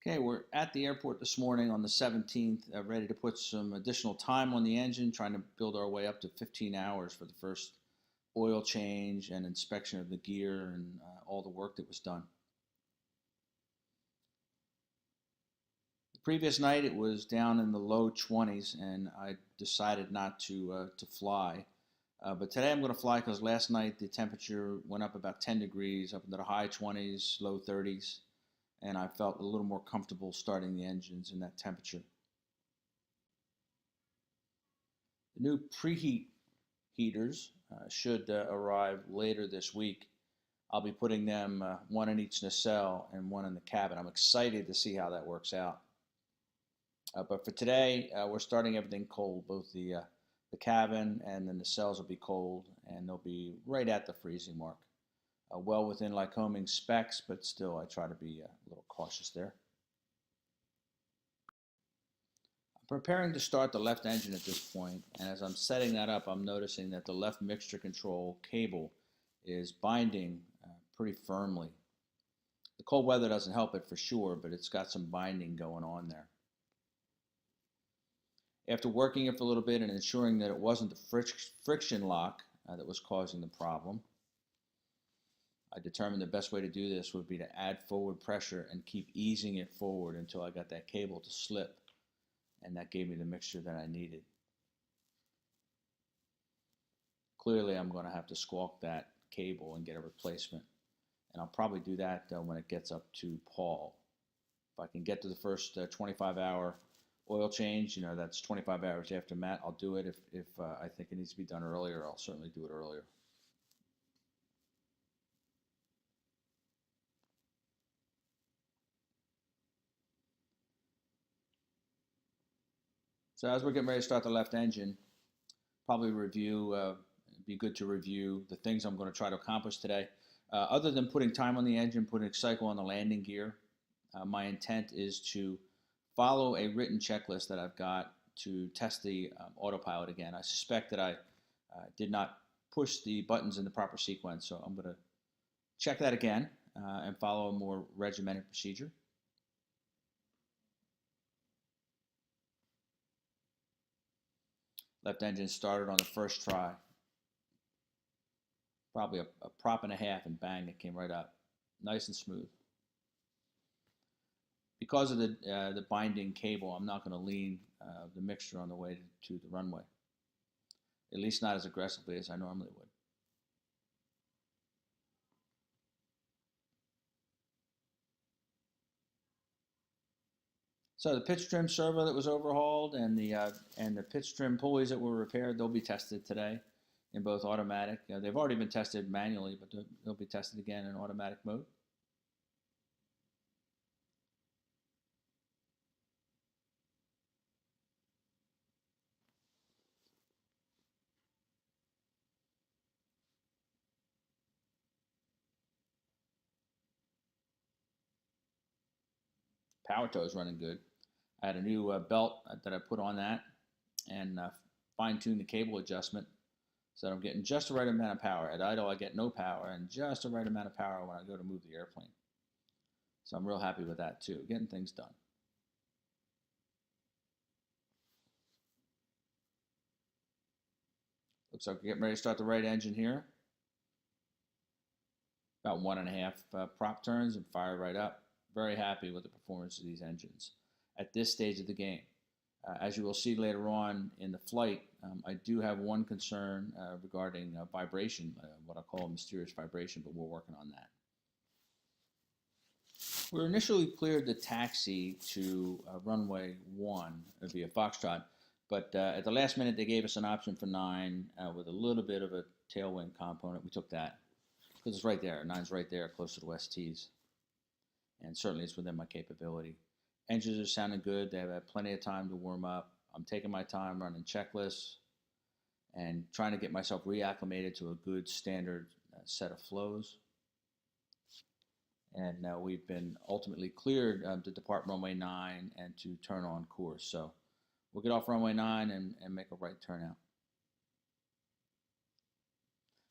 Okay, we're at the airport this morning on the 17th, ready to put some additional time on the engine, trying to build our way up to 15 hours for the first oil change and inspection of the gear and all the work that was done. The previous night it was down in the low 20s and I decided not to fly. But today I'm going to fly because last night the temperature went up about 10 degrees, up into the high 20s, low 30s. And I felt a little more comfortable starting the engines in that temperature. The new preheat heaters should arrive later this week. I'll be putting them one in each nacelle and one in the cabin. I'm excited to see how that works out. But for today, we're starting everything cold. Both the cabin and the nacelles will be cold, and they'll be right at the freezing mark. Well within Lycoming specs, but still I try to be a little cautious there. I'm preparing to start the left engine at this point, and as I'm setting that up, I'm noticing that the left mixture control cable is binding pretty firmly. The cold weather doesn't help it for sure, but it's got some binding going on there. After working it for a little bit and ensuring that it wasn't the friction lock that was causing the problem, I determined the best way to do this would be to add forward pressure and keep easing it forward until I got that cable to slip, and that gave me the mixture that I needed. Clearly I'm going to have to squawk that cable and get a replacement, and I'll probably do that when it gets up to Paul. If I can get to the first 25-hour oil change, that's 25 hours after Matt, I'll do it. If I think it needs to be done earlier, I'll certainly do it earlier. So as we're getting ready to start the left engine, probably be good to review the things I'm going to try to accomplish today. Other than putting time on the engine, putting a cycle on the landing gear, my intent is to follow a written checklist that I've got to test the autopilot again. I suspect that I did not push the buttons in the proper sequence, so I'm going to check that again and follow a more regimented procedure. Left engine started on the first try. Probably a prop and a half, and bang, it came right up. Nice and smooth. Because of the binding cable, I'm not going to lean the mixture on the way to the runway. At least not as aggressively as I normally would. So the pitch trim servo that was overhauled and the pitch trim pulleys that were repaired, they'll be tested today in both automatic. They've already been tested manually, but they'll be tested again in automatic mode. Power toe is running good. I had a new belt that I put on that and fine-tuned the cable adjustment so that I'm getting just the right amount of power. At idle, I get no power, and just the right amount of power when I go to move the airplane. So I'm real happy with that too, getting things done. Looks like we're getting ready to start the right engine here. About 1.5 prop turns and fire right up. Very happy with the performance of these engines at this stage of the game. As you will see later on in the flight, I do have one concern regarding vibration, what I call a mysterious vibration, but we're working on that. We were initially cleared the taxi to runway 1 via Foxtrot, but at the last minute they gave us an option for 9 with a little bit of a tailwind component. We took that because it's right there. 9's right there, close to the West Tees, and certainly it's within my capability. Engines are sounding good. They've had plenty of time to warm up. I'm taking my time running checklists and trying to get myself reacclimated to a good standard set of flows. And now we've been ultimately cleared to depart runway 9 and to turn on course. So we'll get off runway 9 and make a right turn out.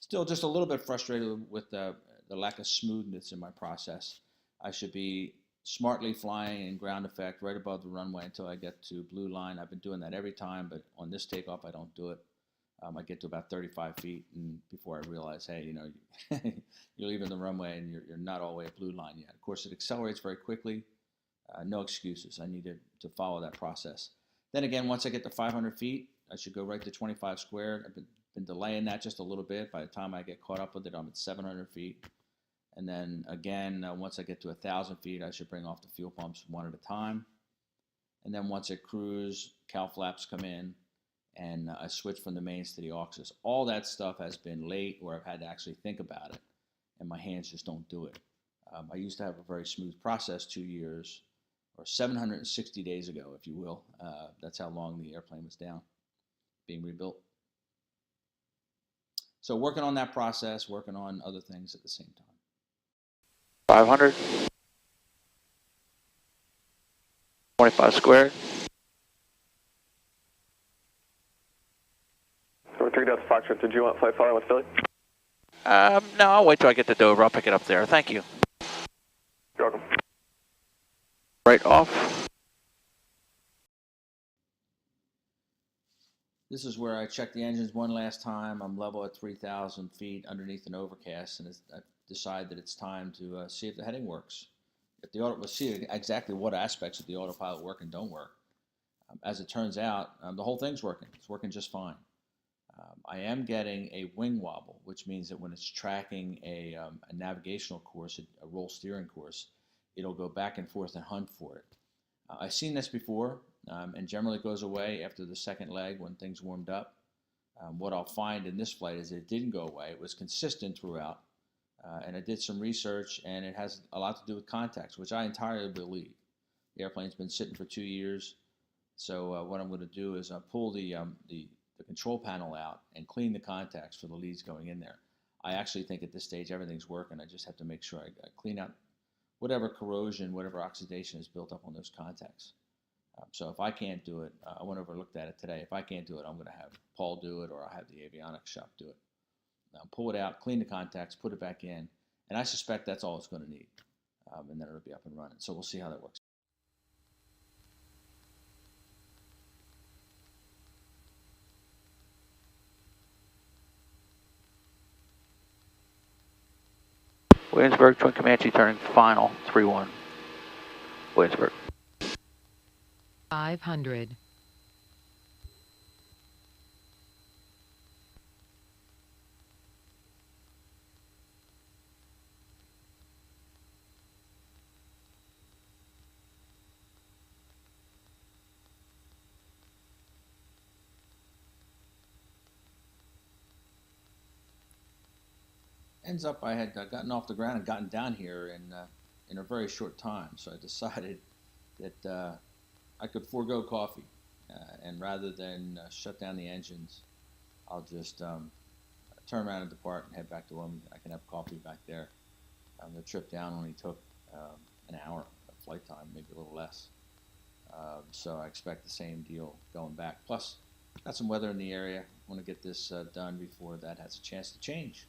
Still just a little bit frustrated with the lack of smoothness in my process. I should be smartly flying in ground effect right above the runway until I get to blue line. I've been doing that every time, but on this takeoff, I don't do it. I get to about 35 feet, and before I realize, hey, you're leaving the runway and you're not all the way at blue line yet. Of course, it accelerates very quickly. No excuses. I need to follow that process. Then again, once I get to 500 feet, I should go right to 25 squared. I've been delaying that just a little bit. By the time I get caught up with it, I'm at 700 feet. And then again, once I get to 1,000 feet, I should bring off the fuel pumps one at a time. And then once I cruise, cowl flaps come in, and I switch from the mains to the auxes. All that stuff has been late, or I've had to actually think about it, and my hands just don't do it. I used to have a very smooth process 2 years, or 760 days ago, if you will. That's how long the airplane was down, being rebuilt. So working on that process, working on other things at the same time. 500. 25 squared. Number 3 Delta Foxtrot, did you want flight following with Philly? No, I'll wait till I get to Dover. I'll pick it up there. Thank you. You're welcome. Right off. This is where I check the engines one last time. I'm level at 3,000 feet underneath an overcast, and I decide that it's time to see if the heading works. If the auto, we'll see exactly what aspects of the autopilot work and don't work. As it turns out, the whole thing's working. It's working just fine. I am getting a wing wobble, which means that when it's tracking a navigational course, a roll steering course, it'll go back and forth and hunt for it. I've seen this before, and generally it goes away after the second leg when things warmed up. What I'll find in this flight is it didn't go away. It was consistent throughout, and I did some research, and it has a lot to do with contacts, which I entirely believe. The airplane's been sitting for 2 years, so what I'm going to do is pull the control panel out and clean the contacts for the leads going in there. I actually think at this stage everything's working. I just have to make sure I clean out whatever corrosion, whatever oxidation is built up on those contacts. So if I can't do it, I went over and looked at it today. If I can't do it, I'm going to have Paul do it, or I'll have the avionics shop do it. Pull it out, clean the contacts, put it back in, and I suspect that's all it's going to need. And then it'll be up and running. So we'll see how that works. Williamsburg, Twin Comanche turning final, 3-1. Williamsburg. 500. Ends up I had gotten off the ground and gotten down here in a very short time. So I decided that I could forego coffee, and rather than shut down the engines, I'll just turn around and depart and head back to Wilmington. I can have coffee back there. The trip down only took an hour of flight time, maybe a little less. So I expect the same deal going back. Plus, got some weather in the area. I want to get this done before that has a chance to change.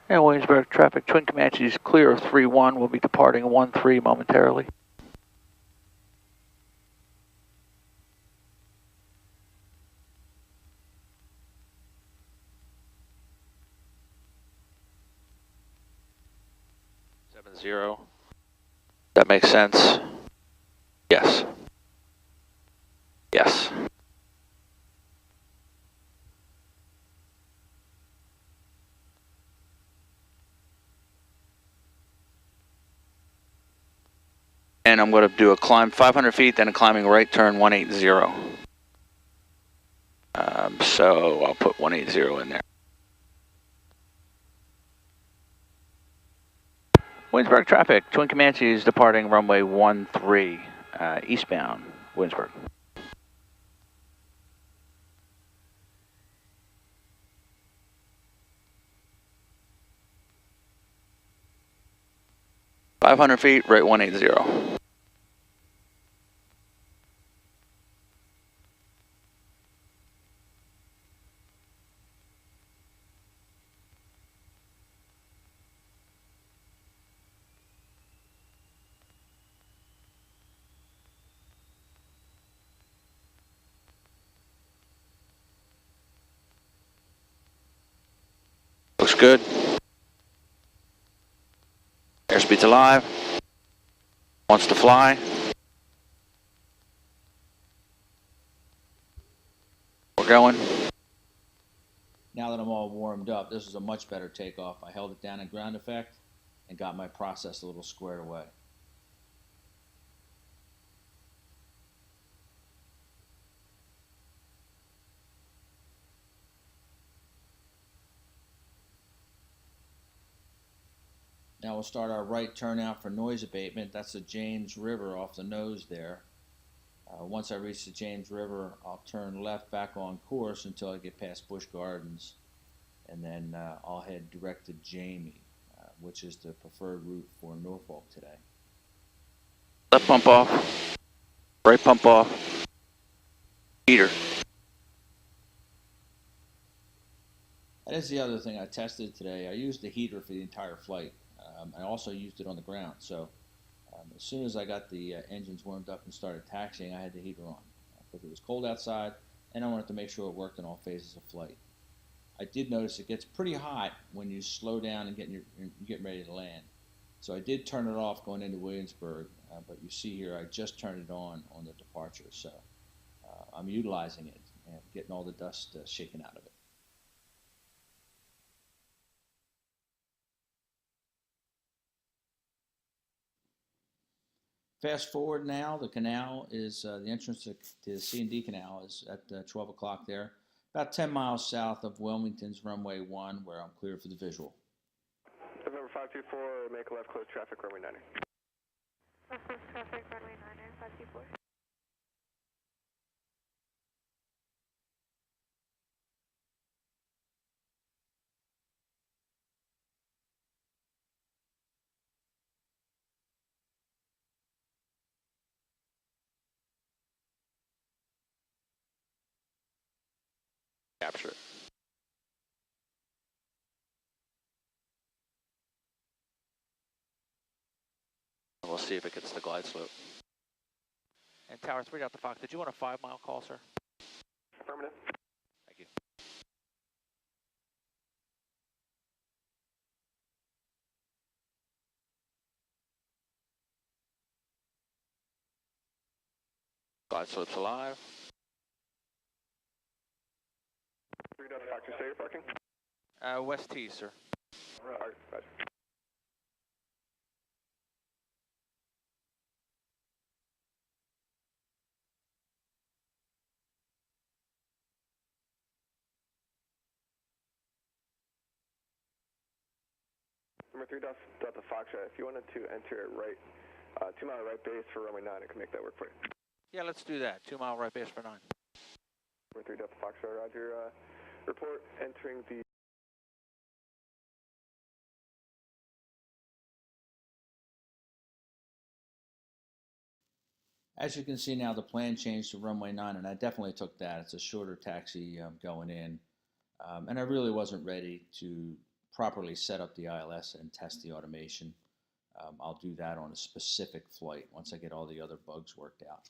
And Williamsburg traffic, Twin Comanches clear of 3-1. We'll be departing 1-3 momentarily. Zero. That makes sense. Yes. Yes. And I'm going to do a climb 500 feet, then a climbing right turn 180. So I'll put 180 in there. Williamsburg traffic, Twin Comanches departing runway 13, eastbound, Williamsburg. .500 feet, right 180. Looks good. Airspeed's alive. Wants to fly. We're going. Now that I'm all warmed up, this is a much better takeoff. I held it down in ground effect and got my process a little squared away. Now we'll start our right turnout for noise abatement. That's the James River off the nose there. Once I reach the James River, I'll turn left back on course until I get past Busch Gardens, and then I'll head direct to Jamie, which is the preferred route for Norfolk today. Left pump off. Right pump off. Heater. That is the other thing I tested today. I used the heater for the entire flight. I also used it on the ground. So as soon as I got the engines warmed up and started taxiing, I had the heater on because it was cold outside, and I wanted to make sure it worked in all phases of flight. I did notice it gets pretty hot when you slow down and getting ready to land. So I did turn it off going into Williamsburg, but you see here I just turned it on the departure. So I'm utilizing it and getting all the dust shaken out of it. Fast forward now, the canal is, the entrance to the C&D canal is at 12 o'clock there, about 10 miles south of Wilmington's runway 1, where I'm cleared for the visual. November 524, make a left, close traffic, runway 90. Left close traffic, runway 9, 524. Capture it. We'll see if it gets the glide slope. And Tower 3 Delta Fox, did you want a 5-mile call, sir? Affirmative. Thank you. Glide slope's alive. 3 Delta Fox, you say you're parking? West T, sir. Alright, roger. Number 3 Delta Fox, if you wanted to enter it right, 2 mile right base for runway 9, I can make that work for you. Yeah, let's do that. 2-mile right base for 9. Number 3 Delta Fox, roger. Report entering the As you can see now, the plan changed to runway 9, and I definitely took that. It's a shorter taxi going in, and I really wasn't ready to properly set up the ILS and test the automation. I'll do that on a specific flight once I get all the other bugs worked out.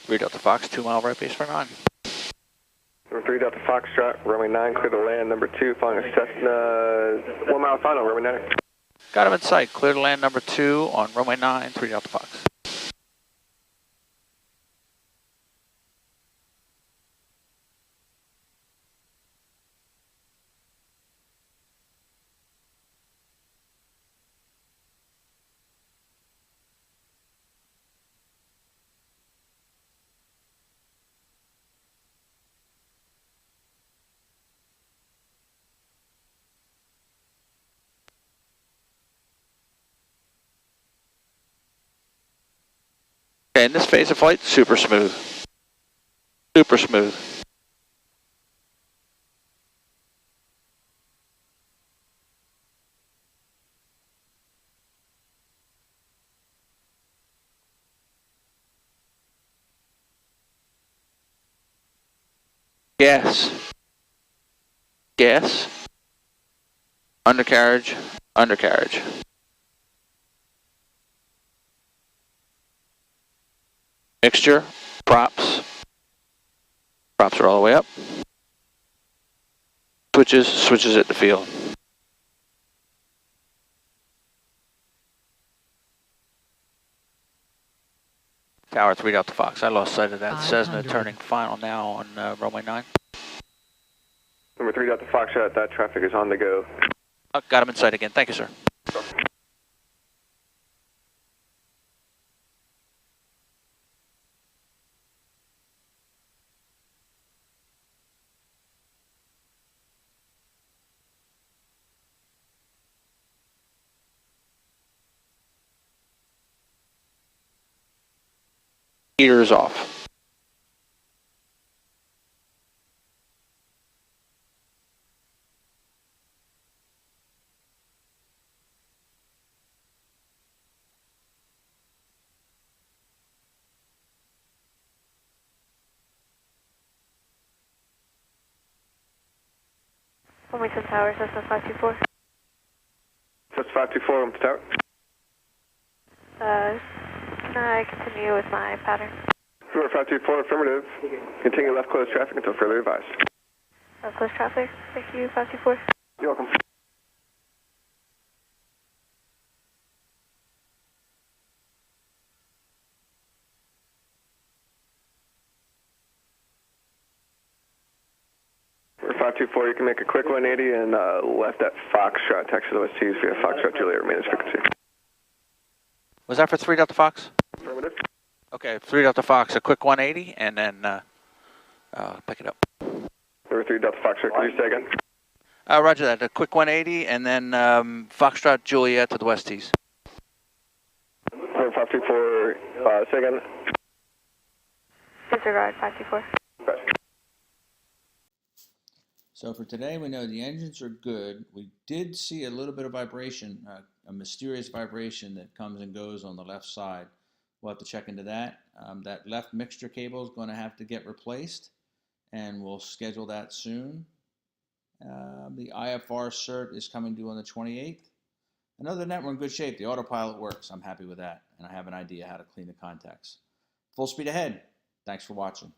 3 Delta Fox, 2 mile right base for 9. Number 3 Delta Foxtrot, runway 9, clear to land. Number 2, following a Cessna, 1 mile final, runway 9. Got him in sight. Clear to land number 2 on runway 9, 3 Delta Fox. Okay, in this phase of flight, super smooth. Super smooth. Gas. Gas. Undercarriage. Undercarriage. Mixture. Props. Props are all the way up. Switches at the field. Tower 3 Delta Fox. I lost sight of that Cessna turning final now on runway 9. Number 3 Delta Foxtrot, that traffic is on the go. Oh, got him in sight again. Thank you, sir. Ears off. Wilmington Tower, Cessna 524. Cessna 524, Wilmington Tower. Can I continue with my pattern? Number 524, affirmative. Continue left close traffic until further advised. Close traffic. Thank you, 524. You're welcome. Number 524, you can make a quick 180 and left at Foxtrot, taxi to OSTs via Foxtrot Juliet, maintenance frequency. Was that for 3 Delta Fox? Affirmative. Okay, 3 Delta Fox, a quick 180, and then pick it up. Number 3 Delta Foxtrot, can you say again? Roger that, a quick 180, and then Foxtrot Juliet to the West Tees. Number 524, say again. Disregard 524. Right. So for today, we know the engines are good. We did see a little bit of vibration, a mysterious vibration that comes and goes on the left side. We'll have to check into that. That left mixture cable is going to have to get replaced, and we'll schedule that soon. The IFR cert is coming due on the 28th. And other than that, we're in good shape. The autopilot works. I'm happy with that, and I have an idea how to clean the contacts. Full speed ahead. Thanks for watching.